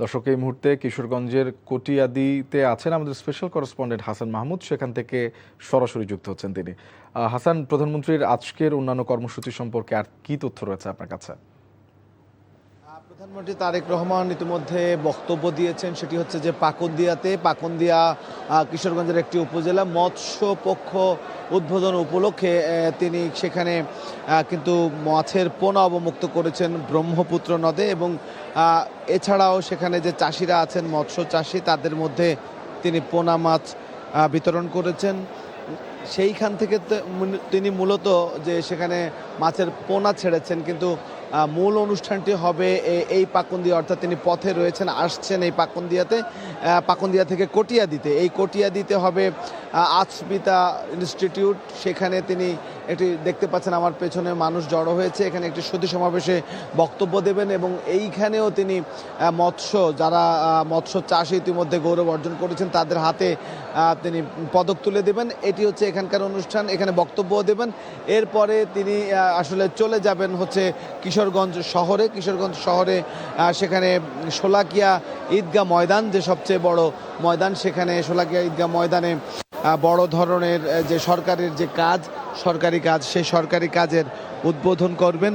দর্শক, এই মুহূর্তে কিশোরগঞ্জের কটিয়াদীতে আছেন আমাদের স্পেশাল করেসপন্ডেন্ট হাসান মাহমুদ। সেখান থেকে সরাসরি যুক্ত হচ্ছেন তিনি। হাসান, প্রধানমন্ত্রীর আজকের অন্যান্য কর্মসূচি সম্পর্কে আর কি তথ্য রয়েছে আপনার কাছে? প্রধানমন্ত্রী তারেক রহমান ইতিমধ্যে বক্তব্য দিয়েছেন, সেটি হচ্ছে যে পাকুন্দিয়া কিশোরগঞ্জের একটি উপজেলা, মৎস্য পক্ষ উদ্বোধন উপলক্ষে তিনি সেখানে কিন্তু মাছের পোনা অবমুক্ত করেছেন ব্রহ্মপুত্র নদে, এবং এছাড়াও সেখানে যে চাষিরা আছেন মৎস্য চাষি, তাদের মধ্যে তিনি পোনা মাছ বিতরণ করেছেন। সেইখান থেকে তিনি মূলত যে সেখানে মাছের পোনা ছেড়েছেন, কিন্তু মূল অনুষ্ঠানটি হবে এই পাকুন্দিয়া, অর্থাৎ তিনি পথে রয়েছেন, আসছেন এই পাকুন্দিয়া থেকে কটিয়াদীতে। এই কটিয়াদীতে হবে আজমিতা ইনস্টিটিউট। সেখানে তিনি একটি দেখতে পাচ্ছেন আমার পেছনে মানুষ জড়ো হয়েছে, এখানে একটি সুধী সমাবেশে বক্তব্য দেবেন, এবং এইখানেও তিনি যারা মৎস্য চাষে ইতিমধ্যে গৌরব অর্জন করেছেন তাদের হাতে তিনি পদক তুলে দেবেন। এটি হচ্ছে এখানকার অনুষ্ঠান, এখানে বক্তব্য দেবেন। এরপরে তিনি আসলে চলে যাবেন হচ্ছে কিশোরগঞ্জ শহরে সেখানে শোলাকিয়া ঈদগাহ ময়দান, যে সবচেয়ে বড় ময়দান, সেখানে শোলাকিয়া ঈদগাহ ময়দানে বড় ধরনের যে সরকারি কাজ সেই সরকারি কাজের উদ্বোধন করবেন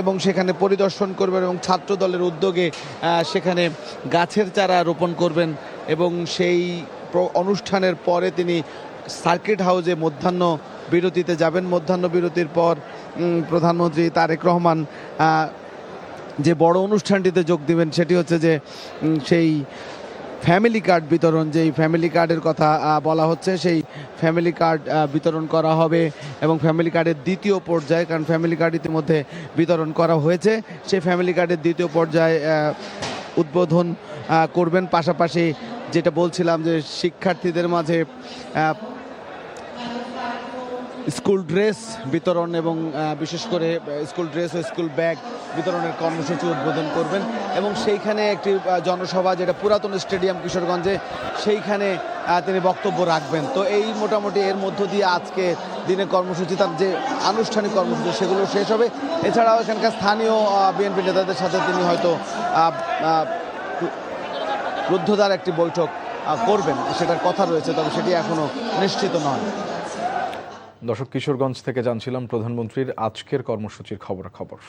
এবং সেখানে পরিদর্শন করবেন, এবং ছাত্র দলের উদ্যোগে সেখানে গাছের চারা রোপণ করবেন। এবং সেই অনুষ্ঠানের পরে তিনি সার্কিট হাউসে মধ্যাহ্ন বিরতিতে যাবেন। মধ্যাহ্ন বিরতির পর প্রধানমন্ত্রী তারেক রহমান যে বড় অনুষ্ঠানটিতে যোগ দিবেন, সেটি হচ্ছে যে সেই ফ্যামিলি কার্ড বিতরণ, যেই ফ্যামিলি কার্ডের কথা বলা হচ্ছে, সেই ফ্যামিলি কার্ড বিতরণ করা হবে। এবং ফ্যামিলি কার্ডের দ্বিতীয় পর্যায়ে, কারণ ফ্যামিলি কার্ড ইতিমধ্যে বিতরণ করা হয়েছে, সেই ফ্যামিলি কার্ডের দ্বিতীয় পর্যায়ে উদ্বোধন করবেন। পাশাপাশি যেটা বলছিলাম যে শিক্ষার্থীদের মাঝে স্কুল ড্রেস বিতরণ এবং বিশেষ করে স্কুল ড্রেস ও স্কুল ব্যাগ বিতরণের কর্মসূচি উদ্বোধন করবেন। এবং সেইখানে একটি জনসভা, যেটা পুরাতন স্টেডিয়াম কিশোরগঞ্জে, সেইখানে তিনি বক্তব্য রাখবেন। তো এই মোটামুটি এর মধ্য দিয়ে আজকে দিনের কর্মসূচি, তার যে আনুষ্ঠানিক কর্মসূচি, সেগুলো শেষ হবে। এছাড়াও এখানকার স্থানীয় বিএনপি নেতাদের সাথে তিনি হয়তো রুদ্ধদ্বার একটি বৈঠক করবেন, সেটার কথা রয়েছে, তবে সেটি এখনো নিশ্চিত নয়। দর্শক, কিশোরগঞ্জ থেকে জানছিলাম প্রধানমন্ত্রীর আজকের কর্মসূচির খবর।